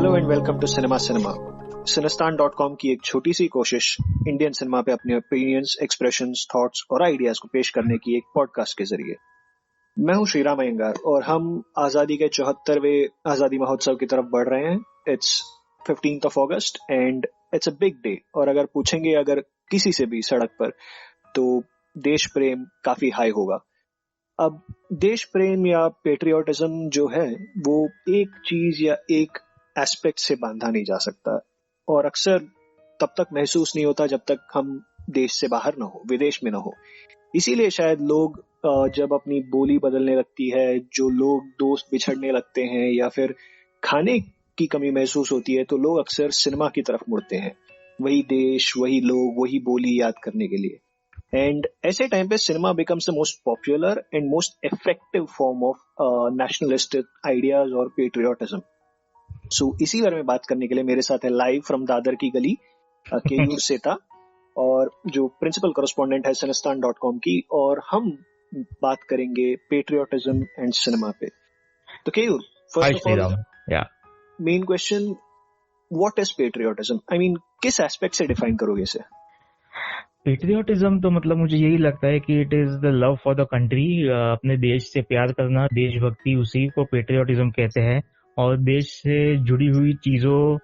Hello and welcome to cinema cinema, सिनेस्तान.com की एक छोटी सी कोशिश इंडियन सिनेमा पे अपने ओपिनियंस, एक्सप्रेशंस, थॉट्स और आइडियाज को पेश करने की एक पॉडकास्ट के जरिए। मैं हूं श्रीराम अयंगार और हम आजादी के 74वें आजादी महोत्सव की तरफ बढ़ रहे हैं। It's 15th of August and it's a big day. और अगर पूछेंगे अगर किसी से भी सड़क पर, तो देश प्रेम काफी हाई होगा। अब देश प्रेम या पेट्रियोटिज्म जो है वो एक चीज या एक एस्पेक्ट से बांधा नहीं जा सकता, और अक्सर तब तक महसूस नहीं होता जब तक हम देश से बाहर ना हो, विदेश में ना हो। इसीलिए शायद लोग जब अपनी बोली बदलने लगती है, जो लोग दोस्त बिछड़ने लगते हैं या फिर खाने की कमी महसूस होती है, तो लोग अक्सर सिनेमा की तरफ मुड़ते हैं, वही देश, वही लोग, वही बोली याद करने के लिए। एंड ऐसे टाइम पे cinema becomes the most popular and most effective form of nationalistic ideas और पेट्रियोटिज्म। सो इसी बारे में बात करने के लिए मेरे साथ है लाइव फ्रॉम दादर की गली केयूर सेता, और जो प्रिंसिपल कॉरेस्पॉन्डेंट है सिनेस्तान.com की, और हम बात करेंगे पेट्रियोटिज्म एंड सिनेमा पे। तो Keyur, first of all main question, what is patriotism? I mean, किस एस्पेक्ट से डिफाइन करोगे इसे? पेट्रियोटिज्म तो मतलब मुझे यही लगता है कि it is the love for the country, अपने देश से प्यार करना, देशभक्ति, उसी को पेट्रियोटिज्म कहते हैं। और देश से जुड़ी हुई चीजों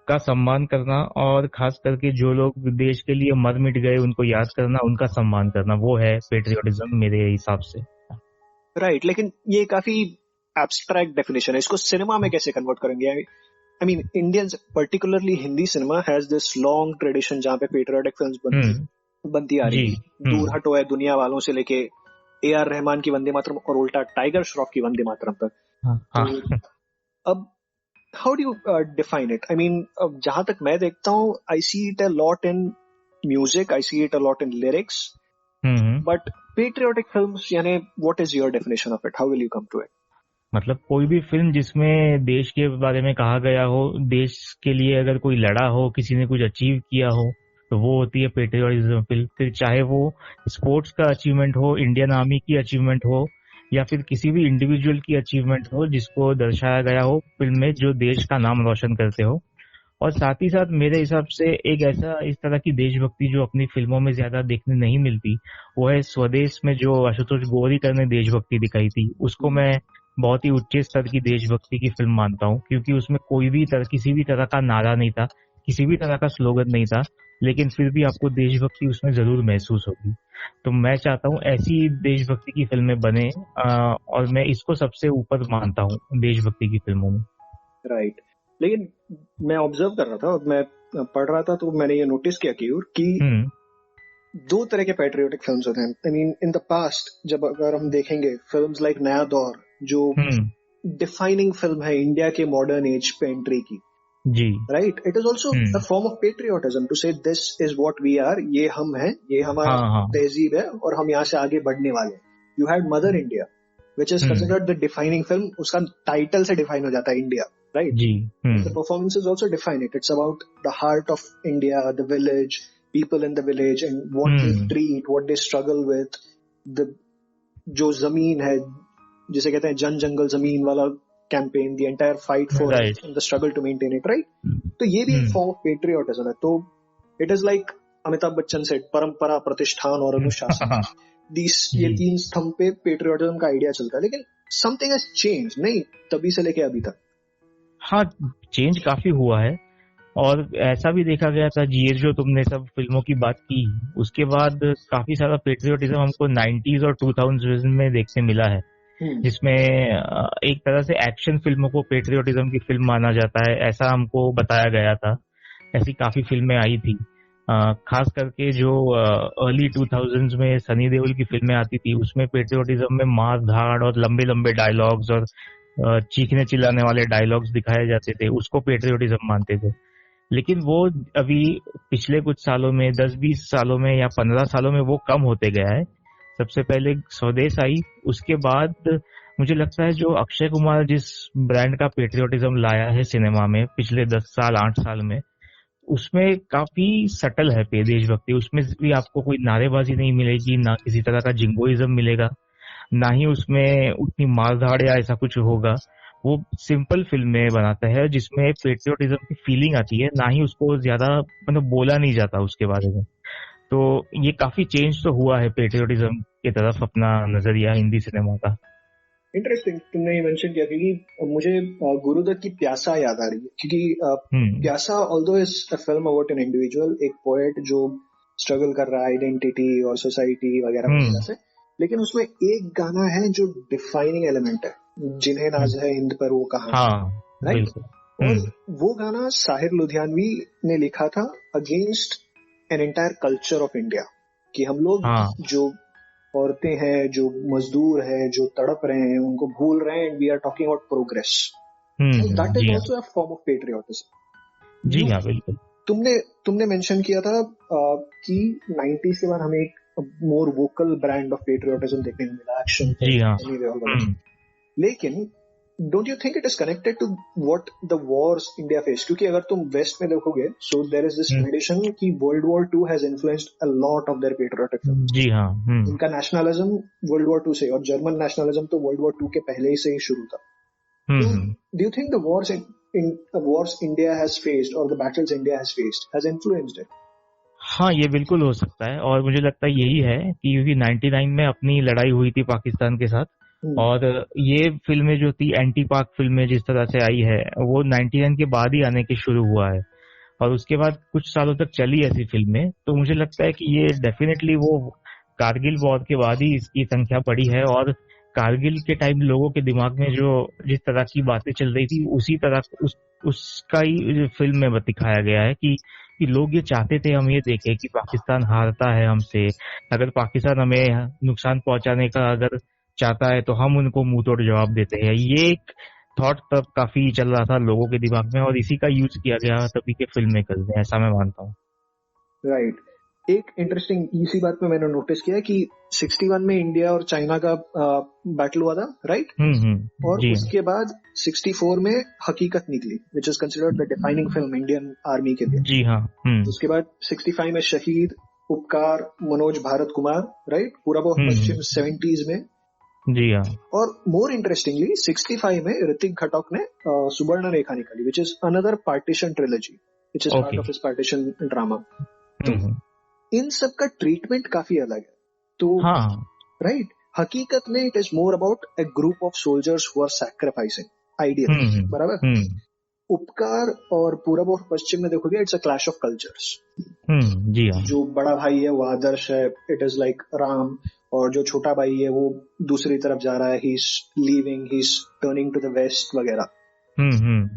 का सम्मान करना, और खास करके जो लोग देश के लिए मर मिट गए उनको याद करना, उनका सम्मान करना, वो है पेट्रियोटिज्म मेरे हिसाब से। राइट, लेकिन ये काफी एब्स्ट्रैक्ट डेफिनेशन है, इसको सिनेमा में कैसे कन्वर्ट करेंगे? I mean, Indians, particularly Hindi cinema has this long tradition जहाँ पे पेट्रियोटिक फिल्म्स बनती आ रही है। दूर हटो है दुनिया वालों से लेके AR रहमान की वंदे मातरम और उल्टा टाइगर श्रॉफ की वंदे मातरम तक। तो अब how do you define it? I mean, जहां तक मैं देखता हूँ, I see it a lot in music, I see it a lot in lyrics, but patriotic films, यानी what is your definition of it? How will you come to it? मतलब कोई भी film जिसमें देश के बारे में कहा गया हो, देश के लिए अगर कोई लड़ा हो, किसी ने कुछ अचीव किया हो, तो वो होती है पेट्रियोटिज्म फिल्म। फिर चाहे वो स्पोर्ट्स का अचीवमेंट हो, इंडियन आर्मी की अचीवमेंट हो, या फिर किसी भी इंडिविजुअल की अचीवमेंट हो जिसको दर्शाया गया हो फिल्म में, जो देश का नाम रोशन करते हो। और साथ ही साथ मेरे हिसाब से एक ऐसा इस तरह की देशभक्ति जो अपनी फिल्मों में ज्यादा देखने नहीं मिलती, वो है स्वदेश में जो आशुतोष गोवारिकर ने देशभक्ति दिखाई थी। उसको मैं बहुत ही उच्च स्तर की देशभक्ति की फिल्म मानता हूँ, क्योंकि उसमें कोई भी किसी भी तरह का नारा नहीं था, किसी भी तरह का स्लोगन नहीं था, लेकिन फिर भी आपको देशभक्ति उसमें जरूर महसूस होगी। तो मैं चाहता हूँ ऐसी देशभक्ति की फिल्में बने, और मैं इसको सबसे ऊपर मानता हूँ देशभक्ति की फिल्मों में। राइट, लेकिन मैं ऑब्जर्व कर रहा था और मैं पढ़ रहा था, तो मैंने ये नोटिस किया कि दो तरह के पेट्रियोटिक फिल्म्स होते हैं। I mean, in the past जब अगर हम देखेंगे फिल्म्स लाइक नया दौर, जो डिफाइनिंग फिल्म है इंडिया के मॉडर्न एज पे एंट्री की, जी, right, it is also a form of patriotism to say this is what we are, ये हम हैं, ये हमारा तहजीब है और हम यहाँ से आगे बढ़ने वाले। You had mother India which is considered the defining film, उसका टाइटल से डिफाइन हो जाता है India, right? The performances also define it. It's about the heart of India, the village, people in the village, and what they treat, what they struggle with. The जो जमीन है, जिसे कहते हैं जन जंगल जमीन वाला campaign, the entire fight for it and the struggle to maintain it, right? तो ये भी एक form of patriotism है। तो it is like Amitabh Bachchan से परंपरा, प्रतिष्ठान और अनुशासन, ये तीन स्तंभ पे पेट्रियोटिज्म का आइडिया चलता है। लेकिन something has changed, नहीं, तभी से लेके अभी तक। हाँ, चेंज काफी हुआ है, और ऐसा भी देखा गया था, ये जो तुमने सब फिल्मों की बात की, उसके बाद काफी सारा पेट्रियोटिज्म हमको 90s और 2000s में देखने मिला है, जिसमें एक तरह से एक्शन फिल्मों को पेट्रियोटिज्म की फिल्म माना जाता है, ऐसा हमको बताया गया था। ऐसी काफी फिल्में आई थी, खास करके जो अर्ली 2000s में सनी देओल की फिल्में आती थी, उसमें पेट्रियोटिज्म में मार धाड़ और लंबे लंबे डायलॉग्स और चीखने चिल्लाने वाले डायलॉग्स दिखाए जाते थे, उसको पेट्रियोटिज्म मानते थे। लेकिन वो अभी पिछले कुछ सालों में, 10-20 सालों में या 15 सालों में वो कम होते गया है। सबसे पहले स्वदेश आई, उसके बाद मुझे लगता है जो अक्षय कुमार जिस ब्रांड का पेट्रियोटिज्म लाया है सिनेमा में पिछले 10 साल 8 साल में, उसमें काफी सटल है देशभक्ति। उसमें भी आपको कोई नारेबाजी नहीं मिलेगी, ना किसी तरह का जिंगोइज्म मिलेगा, ना ही उसमें उतनी मारधाड़ या ऐसा कुछ होगा। वो सिंपल फिल्में बनाता है जिसमें पेट्रियोटिज्म की फीलिंग आती है, ना ही उसको ज्यादा मतलब बोला नहीं जाता उसके बारे में। तो ये काफी चेंज तो हुआ है पेट्रियोटिज्म की तरफ अपना नजरिया हिंदी सिनेमा का। इंटरेस्टिंग तुमने ये मेंशन किया, क्योंकि मुझे गुरुदत्त की प्यासा याद आ रही है, क्योंकि प्यासा although is a film about an individual, एक पोएट जो स्ट्रगल कर रहा है आइडेंटिटी और सोसाइटी वगैरह वगैरह से, लेकिन उसमें एक गाना है जो डिफाइनिंग एलिमेंट है, जिन्हें नाज है हिंद पर वो कहानी, हाँ राइट? और वो गाना साहिर लुधियानवी ने लिखा था against an entire culture of India, कि हम लोग जो औरतें हैं, जो मजदूर हैं, जो तड़प रहे हैं, उनको भूल रहे हैं, and we are talking about progress. That is also a form of patriotism. जी हाँ, बिल्कुल। तुमने मेंशन किया था कि 90s के बाद हमें एक more vocal brand of patriotism देखने को मिला, एक्शन। जी हाँ। लेकिन don't you think it is connected to what the wars India face? क्योंकि अगर तुम वेस्ट में देखोगे, so there is this tradition कि world war 2 has influenced a lot of their patriotic films. जी हाँ। इनका नेशनलिज्म वर्ल्ड वॉर 2 से, और जर्मन नेशनलिज्म तो वर्ल्ड वॉर 2 के पहले ही से ही शुरू था। Do you think the wars India has faced or the battles India has faced has influenced it? हाँ, ये बिल्कुल हो सकता है, और मुझे लगता है यही है कि क्योंकि 99 में अपनी लड़ाई हुई थी पाकिस्तान के साथ, और ये फिल्में जो थी एंटी पाक फिल्में जिस तरह से आई है, वो 99 के बाद ही आने के शुरू हुआ है, और उसके बाद कुछ सालों तक चली ऐसी फिल्में। तो मुझे लगता है कि ये डेफिनेटली वो कारगिल वॉर के बाद ही इसकी संख्या बढ़ी है, और कारगिल के टाइम लोगों के दिमाग में जो जिस तरह की बातें चल रही थी, उसी तरह उसका ही फिल्म में दिखाया गया है कि लोग ये चाहते थे, हम ये देखें कि पाकिस्तान हारता है हमसे, अगर पाकिस्तान हमें नुकसान पहुंचाने का अगर चाहता है तो हम उनको मुंह तोड़ जवाब देते हैं। ये एक थॉट तब काफी चल रहा था लोगों के दिमाग में, और इसी का यूज किया गया तभी के फिल्म मेकर्स ने, ऐसा मैं मानता हूँ। राइट। एक इंटरेस्टिंग इसी बात में मैंने नोटिस किया कि 61 में इंडिया और चाइना का बैटल हुआ था, राइट? और उसके बाद 64 में हकीकत निकली, which is considered the defining film Indian army के लिए। जी हाँ। उसके बाद 65 में शहीद, उपकार, मनोज भारत कुमार, राइट? पूरा वो पश्चिम 70s में। जी हाँ। और मोर इंटरेस्टिंगली 65 में ऋतिक घटक ने सुवर्ण रेखा निकाली, which is another partition trilogy, which is part of his partition drama. तो इन सब का ट्रीटमेंट काफी अलग है। तो राइट, हकीकत में it is more about a group of soldiers who are sacrificing ideals, बराबर? उपकार और पूरब और पश्चिम में देखोगे, it's a clash of cultures. जी हाँ। जो बड़ा भाई है वो आदर्श है, इट इज लाइक राम, और जो छोटा भाई है वो दूसरी तरफ जा रहा है, he is leaving, he is turning to the west वगैरह।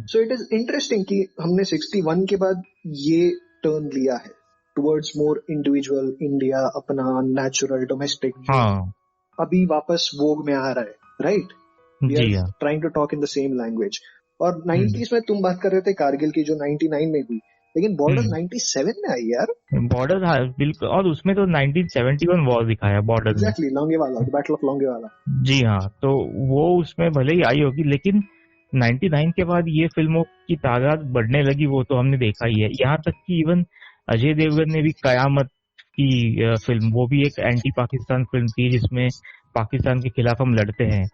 सो इट इज इंटरेस्टिंग कि हमने 61 के बाद ये टर्न लिया है टुवर्ड्स मोर इंडिविजुअल इंडिया, अपना नेचुरल डोमेस्टिक, अभी वापस वोग में आ रहा है, right? We are trying to talk in the same language. और 90s में तुम बात कर रहे थे कारगिल की, जो 99 में हुई, लेकिन बॉर्डर 97 में आई यार। बॉर्डर बिल्कुल, और उसमें तो 1971 वॉर दिखाया Border. Exactly, Longewala, battle of Longewala. जी हाँ, तो वो उसमें भले ही आई होगी, लेकिन 99 के बाद ये फिल्मों की तादाद बढ़ने लगी, वो तो हमने देखा ही है। यहाँ तक कि इवन अजय देवगन ने भी कयामत की फिल्म, वो भी एक एंटी पाकिस्तान फिल्म थी जिसमें पाकिस्तान के खिलाफ हम लड़ते हैं।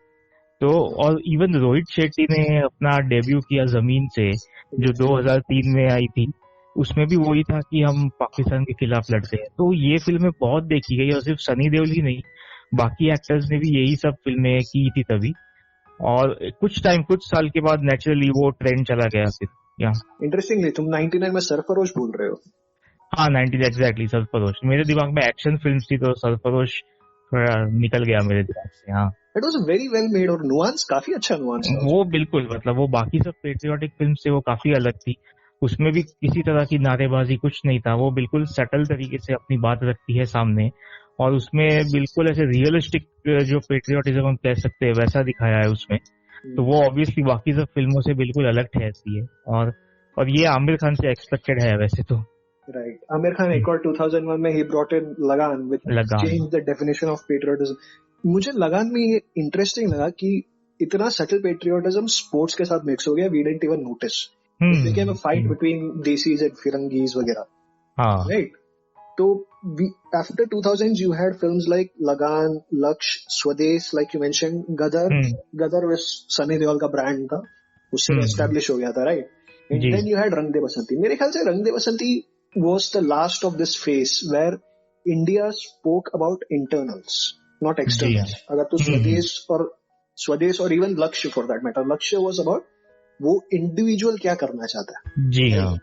तो और इवन रोहित शेट्टी ने अपना डेब्यू किया जमीन से, जो 2003 में आई थी, उसमें भी वही था कि हम पाकिस्तान के खिलाफ लड़ते हैं। तो ये फिल्में बहुत देखी गई, और सिर्फ सनी देओल ही नहीं, बाकी एक्टर्स ने भी यही सब फिल्में की थी तभी। और कुछ साल के बाद नेचुरली वो ट्रेंड चला गया फिर यहाँ। इंटरेस्टिंगली तुम 99 में सरफरोश बोल रहे हो। हाँ, 99 एग्जैक्टली, सरफरोश। मेरे दिमाग में एक्शन फिल्म थी तो सरफरोश थोड़ा निकल गया मेरे दिमाग से। हाँ, it was a very well made, और नुआंस, काफी अच्छा नुआंस था वो। बिल्कुल, मतलब वो बाकी सब पेट्रियोटिक फिल्म से वो काफी अलग थी। उसमें भी किसी तरह की नारेबाजी कुछ नहीं था, वो बिल्कुल सटल तरीके से अपनी बात रखती है सामने, और उसमें बिल्कुल ऐसे रियलिस्टिक जो पेट्रियोटिज्म हम कह सकते हैं वैसा दिखाया है उसमें। तो वो ऑब्वियसली बाकी सब फिल्मों से बिल्कुल अलग ठहरती है, और ये आमिर खान से एक्सपेक्टेड है वैसे तो। राइट, आमिर खान एक और 2001 में ही ब्रॉट इन लगान, which changed the definition of patriotism. मुझे लगान में ये इंटरेस्टिंग लगा कि इतना सटल पेट्रियोटिज्म स्पोर्ट्स के साथ मिक्स हो गया, we didn't even notice. It became a fight between desis and firangis वगैरह, राइट? तो after 2000s you had films like Lagan, Laksh, Swades, like you mentioned, Gadar. Gadar was Sunny Deol का brand था, उससे establish हो गया था, right? And then you had Rang De Basanti. मेरे ख्याल से Rang De Basanti was the last of this phase where India spoke about internals, not externals. अगर तो Swades और even Lakshya for that matter, Lakshya was about वो individual क्या करना चाहता है, जी हाँ,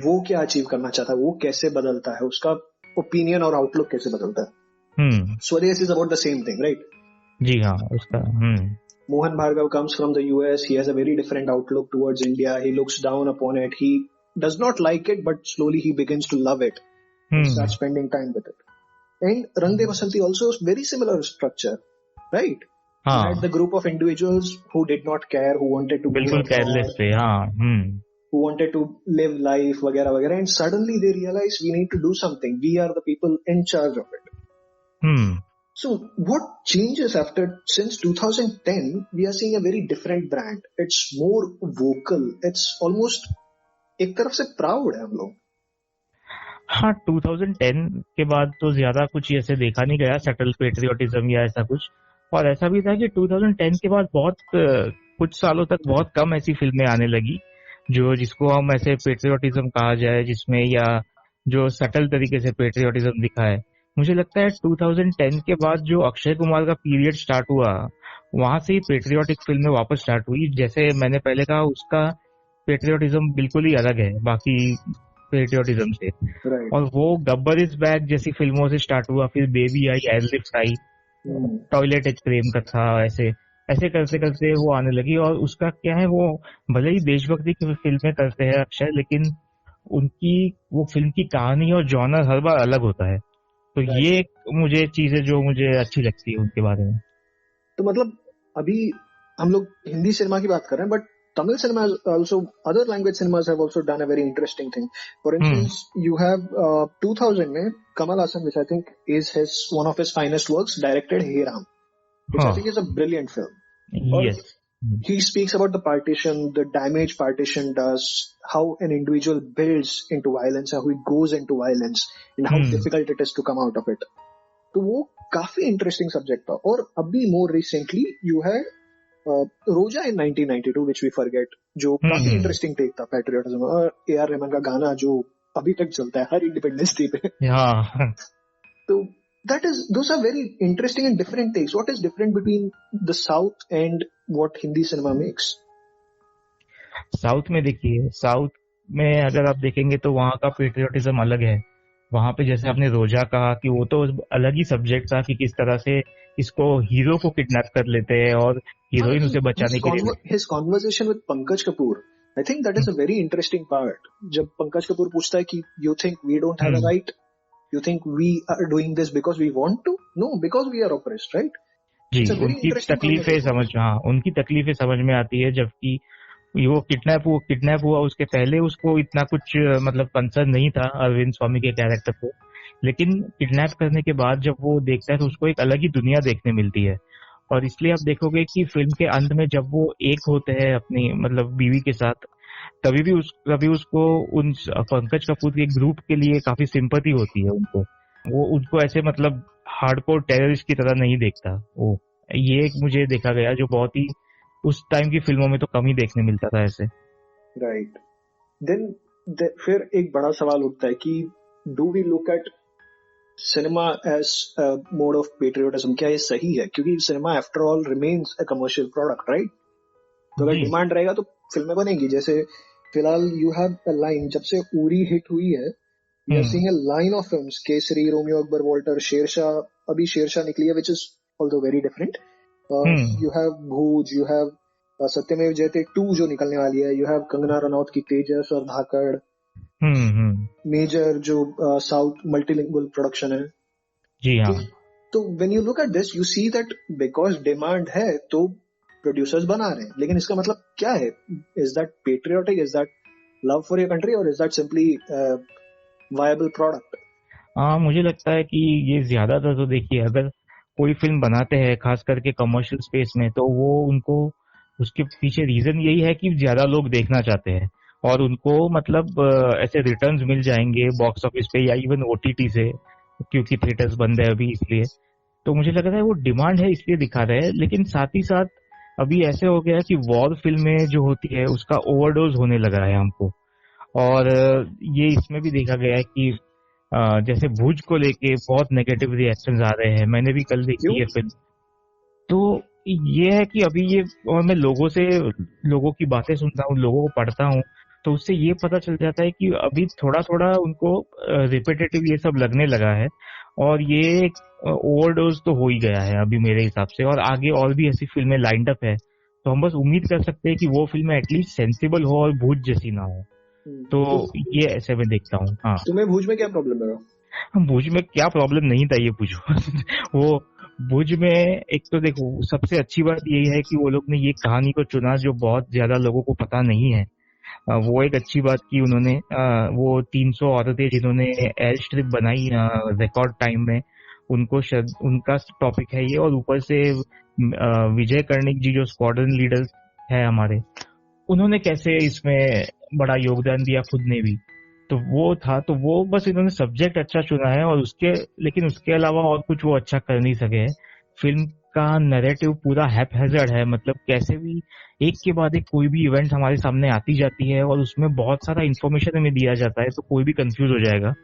वो क्या अचीव करना चाहता है, वो कैसे बदलता है, उसका ओपिनियन और आउटलुक कैसे बदलता है. Swades is about the same thing, right? जी हाँ, उसका Mohan Bhargava comes from the US. He has a very different outlook towards India. He looks down upon it. He does not like it, but slowly he begins to love it. He starts spending time with it. And Rang De Basanti also very similar structure, right? हाँ. He had the group of individuals who did not care, who wanted to बिल्कुल careless थे, हाँ. Who wanted to live life, वगैरह वगैरह, and suddenly they realize we need to do something. We are the people in charge of it. So what changes since 2010? We are seeing a very different brand. It's more vocal. It's almost एक तरफ से proud है हम लोग. हाँ, 2010 के बाद तो ज्यादा कुछ ऐसे देखा नहीं गया, सटल पेट्रियोटिज्म या ऐसा कुछ. और ऐसा भी था कि 2010 के बाद बहुत कुछ सालों तक बहुत कम ऐसी फिल्में आने लगी जिसको हम ऐसे पेट्रियोटिज्म कहा जाए, जिसमें या जो सटल तरीके से पेट्रियोटिज्म दिखा है. मुझे लगता है 2010 के बाद जो अक्षय कुमार का पीरियड स्टार्ट हुआ, वहां से ही पेट्रियोटिक फिल्में वापस स्टार्ट हुई. जैसे मैंने पहले कहा, उसका पेट्रियोटिज्म बिल्कुल ही अलग है बाकी पेट्रियोटिज्म से. और वो गब्बर इज बैक जैसी फिल्मों से स्टार्ट हुआ, फिर बेबी आई, एयरलिफ्ट आई, टॉयलेट एज प्रेम कथा, ऐसे ऐसे करते करते वो आने लगी. और उसका क्या है, वो भले ही देशभक्ति की फिल्में करते हैं अक्षय, लेकिन उनकी वो फिल्म की कहानी और जॉनर हर बार अलग होता है. तो ये मुझे चीजें जो मुझे अच्छी लगती है उनके बारे में. तो मतलब अभी हम लोग हिंदी सिनेमा की बात कर रहे हैं, but Tamil cinema also, other language cinemas have also done a very interesting thing. For instance, you have 2000 में Kamal Haasan, which I think is one of his finest works, directed Hey Ram, which I think is a brilliant film. Yes. He speaks about the partition, the damage partition does, how an individual builds into violence, how he goes into violence, and how difficult it is to come out of it. तो वो काफी interesting subject था. और अभी more recently you had रोजा in 1992, which we forget, जो काफी interesting take था पैट्रियोटिज्म, और A.R. रहमान का गाना जो अभी तक चलता है हर इंडिपेंडेंस डे पे. तो those are very interesting and different takes. What is different between the South and what Hindi cinema makes? South में देखिए, साउथ में अगर आप देखेंगे तो वहाँ का पेट्रियोटिज्म अलग है. वहां पे जैसे आपने रोजा कहा कि वो तो अलग ही सब्जेक्ट था कि किस तरह से इसको हीरो को किडनैप कर लेते हैं और हीरोइन उसे बचाने के लिए. His conversation with Pankaj Kapoor, I think that is a very interesting part. जब पंकज कपूर पूछता है कि you think we don't have a right, you think we are doing this because we want to, no, because we are oppressed, right? जी, उनकी तकलीफें समझ में आती है. जबकि वो किडनैप हुआ उसके पहले उसको इतना कुछ मतलब कंसर्न नहीं था अरविंद स्वामी के कैरेक्टर को, लेकिन किडनैप करने के बाद जब वो देखता है तो उसको एक अलग ही दुनिया देखने मिलती है. और इसलिए आप देखोगे कि फिल्म के अंत में जब वो एक होते हैं अपनी मतलब बीवी के साथ, तभी उसको उन पंकज कपूर के ग्रुप के लिए काफी सिंपैथी होती है. वो उनको ऐसे मतलब हार्डकोर टेररिस्ट की तरह नहीं देखता. वो ये एक मुझे देखा गया जो बहुत ही उस टाइम की फिल्मों में तो कम ही देखने मिलता था ऐसे. राइट. देन फिर एक बड़ा सवाल उठता है कि do we look at cinema as mode of patriotism? क्या ये सही है? क्योंकि cinema after all remains a commercial product, right? तो अगर डिमांड रहेगा तो फिल्में बनेंगी. जैसे फिलहाल यू हैव अ लाइन, जब से उरी हिट हुई है, you are seeing a line of films, Kesari, Romeo Akbar, Walter, Shershaah, अभी शेरशाह निकली है, which is also very different. You have Bhooj, you have Satyameva Jayate 2 जो निकलने वाली है, you have कंगना रनौत की तेजस और धाकड़, मेजर जो साउथ मल्टीलिंगुअल प्रोडक्शन है. जी हाँ. तो when you look at this, you see that because demand है तो प्रोड्यूसर्स बना रहे हैं, लेकिन इसका मतलब क्या है? Is that patriotic? Is that love for your country? Or is that simply viable product? मुझे लगता है कि ये ज्यादातर तो देखिए, अगर कोई फिल्म बनाते हैं खास करके कमर्शियल स्पेस में, तो वो उनको उसके पीछे रीजन यही है कि ज्यादा लोग देखना चाहते हैं और उनको मतलब ऐसे रिटर्न्स मिल जाएंगे बॉक्स ऑफिस पे या इवन ओटीटी से, क्योंकि थिएटर्स बंद है अभी इसलिए। तो मुझे लग रहा है वो डिमांड है इसलिए दिखा रहे हैं, लेकिन साथ ही साथ अभी ऐसे हो गया है कि वॉर फिल्में जो होती है उसका ओवरडोज होने लगा है हमको। और ये इसमें भी देखा गया है कि जैसे भुज को लेके बहुत नेगेटिव रिएक्शंस आ रहे हैं। मैंने भी कल क्यों? देखी है फिल्म। तो ये है कि अभी ये, और मैं लोगों की बातें सुनता हूँ, लोगों को पढ़ता हूँ, तो उससे ये पता चल जाता है कि अभी थोड़ा थोड़ा उनको रिपीटेटिव ये सब लगने लगा है। और ये ओवरडोज तो हो ही गया है अभी मेरे हिसाब से, और आगे और भी ऐसी फिल्में लाइंड अप है। तो हम बस उम्मीद कर सकते हैं कि वो फिल्में एटलीस्ट सेंसिबल हो और भूत जैसी ना हो। तो ये ऐसे मैं देखता हूँ। हाँ, तुम्हें भुज में क्या प्रॉब्लम है? भुज में क्या प्रॉब्लम नहीं था ये पूछो। वो भुज में एक तो देखो, सबसे अच्छी बात यही है कि वो लोग ने ये कहानी को चुना जो बहुत ज्यादा लोगों को पता नहीं है। वो एक अच्छी बात की उन्होंने। वो 300 औरतें जिन्होंने एयर स्ट्रिप बनाई रिकॉर्ड टाइम में, उनका टॉपिक है ये। और ऊपर से विजय कर्णिक जी जो स्क्वाड्रन लीडर है हमारे, उन्होंने कैसे इसमें बड़ा योगदान दिया खुद ने भी। तो वो था, तो वो बस इन्होंने सब्जेक्ट अच्छा चुना है, और लेकिन उसके अलावा और कुछ वो अच्छा कर नहीं सके हैं। फिल्म का नैरेटिव पूरा हैपहैजर्ड है, मतलब कैसे भी एक के बाद एक कोई भी इवेंट हमारे सामने आती जाती है और उसमें बहुत सारा इन्फॉर्मेशन हमें दिया जाता है, तो कोई भी कंफ्यूज हो जाएगा।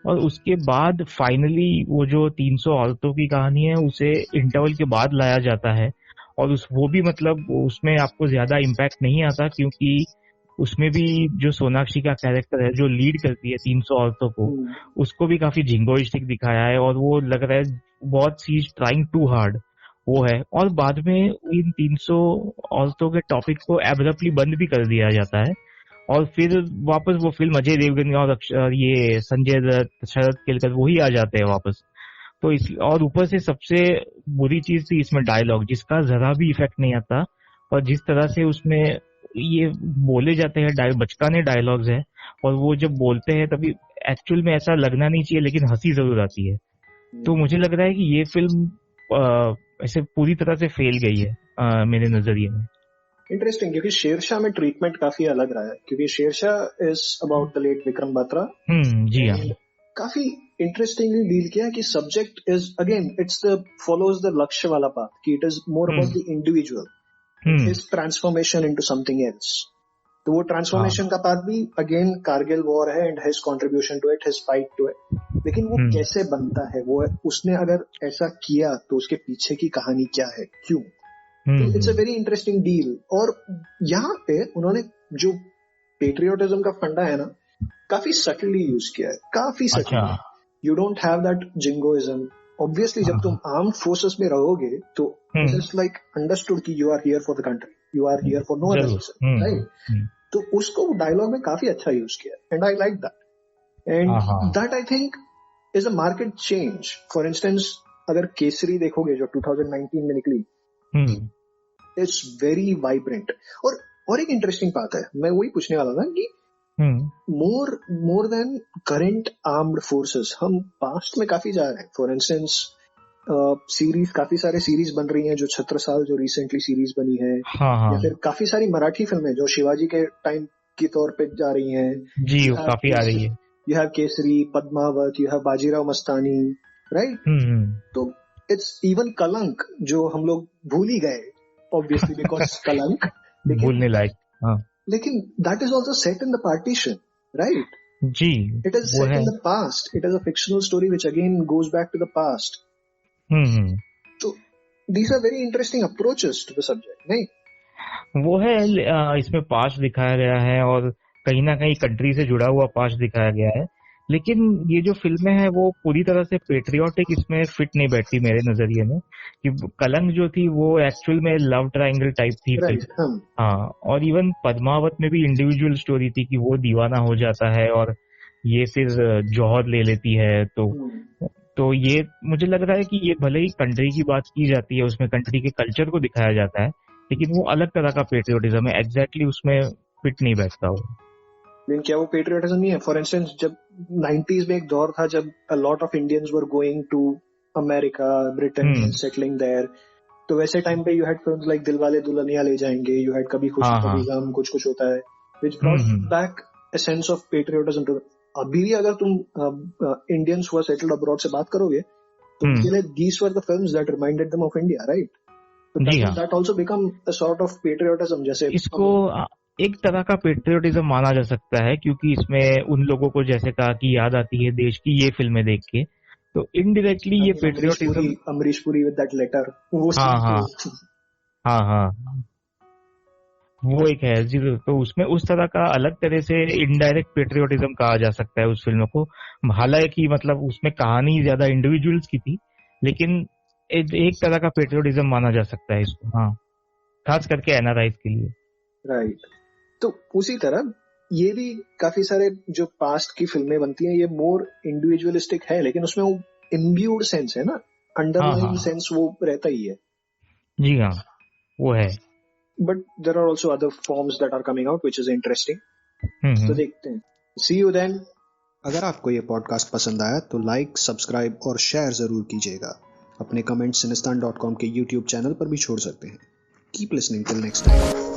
और उसके बाद फाइनली वो जो 300 औरतों की कहानी है उसे इंटरवल के बाद लाया जाता है। और वो भी मतलब उसमें आपको ज्यादा इम्पैक्ट नहीं आता, क्योंकि उसमें भी जो सोनाक्षी का कैरेक्टर है जो लीड करती है 300 औरतों को, उसको भी काफी झिंगोइस्टिक दिखाया है। और वो लग रहा है बहुत सी ट्राइंग टू हार्ड वो है। और बाद में इन 300 औरतों के टॉपिक को एब्रप्टली बंद भी कर दिया जाता है, और फिर वापस वो फिल्म अजय देवगन और ये संजय दत्त, शरद केलकर वही आ जाते हैं वापस। तो इस, और ऊपर से सबसे बुरी चीज थी इसमें डायलॉग, जिसका जरा भी इफेक्ट नहीं आता। और जिस तरह से उसमें ये बोले जाते हैं बचकाने डायलॉग्स हैं, और वो जब बोलते हैं तभी एक्चुअल में ऐसा लगना नहीं चाहिए, लेकिन हंसी जरूर आती है। तो मुझे लग रहा है कि ये फिल्म ऐसे पूरी तरह से फेल गई है मेरे नजरिए में। इंटरेस्टिंग, क्योंकि शेरशाह में ट्रीटमेंट काफी अलग रहा है, क्योंकि Shershaah is about the late Vikram Batra. जी हाँ। काफी इंटरेस्टिंगली डील किया है कि subject is again it's the follows the Lakshya वाला पाथ, कि it is more about the individual, his transformation into something else. तो वो ट्रांसफॉर्मेशन का पाथ भी अगेन कारगिल वॉर है and his contribution to it, his fight to it. लेकिन वो कैसे बनता है, वो उसने अगर ऐसा किया तो उसके पीछे की कहानी क्या है, क्यों। तो it's a very interesting deal. और यहाँ पे उन्होंने जो पेट्रियोटिज्म का फंडा है ना, काफी सटली यूज किया है, काफी subtly. You don't have that jingoism. Obviously जब तुम आर्म्ड फोर्सेस में रहोगे तो इट इज लाइक अंडरस्टूड कि you are here for the country, you are here for no other reason, right. तो उसको डायलॉग में काफी अच्छा यूज किया, and I like that. And that I think is a market change. For instance अगर केसरी देखोगे जो 2019 में निकली, इट्स वेरी वाइब्रेंट। और एक इंटरेस्टिंग बात है, मैं वही पूछने वाला था कि more than current armed forces, हम पास्ट में काफी जा रहे हैं। फॉर इंस्टेंस सीरीज, काफी सारे सीरीज बन रही हैं, जो छत्रसाल जो रिसेंटली सीरीज बनी है, या फिर काफी सारी मराठी फिल्में जो शिवाजी के टाइम के तौर पे जा रही हैं जी, काफी आ रही है। You have Kesari, Padmaavat, you have Bajirao Mastani, right. तो इट्स इवन कलंक, जो हम लोग भूल ही गए ऑब्वियसली बिकॉज कलंक भूलने लायक। लेकिन that is also set in the partition, right जी। It is set in the past, it is a fictional story which again goes back to the past. तो these are very interesting approaches to the subject, नहीं? वो है, इसमें past दिखाया गया है और कहीं ना कहीं कंट्री से जुड़ा हुआ पास्ट दिखाया गया है। लेकिन ये जो फिल्में हैं वो पूरी तरह से पेट्रियोटिक इसमें फिट नहीं बैठती मेरे नजरिए में। कि कलंक जो थी वो एक्चुअल में लव ट्रायंगल टाइप थी फिल्म। हाँ, और इवन पद्मावत में भी इंडिविजुअल स्टोरी थी कि वो दीवाना हो जाता है और ये फिर जौहर ले लेती है। तो ये मुझे लग रहा है कि ये भले ही कंट्री की बात की जाती है, उसमें कंट्री के कल्चर को दिखाया जाता है, लेकिन वो अलग तरह का पेट्रियोटिज्म है, एग्जैक्टली उसमें फिट नहीं बैठता वो। लेकिन क्या वो पेट्रियोटिज्म नहीं है? फॉर इंस्टेंस जब 90s में एक दौर था जब a lot of Indians were going to America, Britain, settling there, तो वैसे टाइम पे you had films like Dilwale Dulhania Le Jayenge, you had कभी खुशी कभी गम, कुछ कुछ होता है, which brought back a sense of patriotism to अभी भी अगर तुम इंडियंस हुआ सेटल्ड अब्रॉड से बात करोगे तो उनके लिए these were the films that reminded them of India, right? जी हाँ, that also become a sort of patriotism. जैसे इसको एक तरह का पेट्रियोटिज्म माना जा सकता है, क्योंकि इसमें उन लोगों को जैसे कहा कि याद आती है देश की ये फिल्में देख के, तो इनडायरेक्टली ये patriotism. Amrish Puri with that letter, वो हाँ scene हाँ तो हाँ हाँ, वो एक है जी। तो उसमें उस तरह का अलग तरह से इनडायरेक्ट पेट्रियोटिज्म कहा जा सकता है उस फिल्म को। हालांकि मतलब उसमें कहानी ज्यादा इंडिविजुअल्स की थी, लेकिन एक तरह का पेट्रियोटिज्म माना जा सकता है इसको, हाँ, खास करके एनआरआईज के लिए। राइट। तो उसी तरह ये भी काफी सारे जो पास्ट की फिल्में बनती हैं, ये मोर इंडिविजुअलिस्टिक है, लेकिन उसमें वो इम्ब्यूड सेंस है ना, हाँ अंडरलाइंग हाँ सेंस वो रहता ही है। जी हाँ, वो है। But there are also other forms that are coming out which is interesting. तो देखते हैं। See you then. अगर आपको ये पॉडकास्ट पसंद आया तो लाइक, सब्सक्राइब और शेयर जरूर कीजिएगा। अपने कमेंट्स सिनेस्तान.com के YouTube चैनल पर भी छोड़ सकते हैं। Keep listening till next time.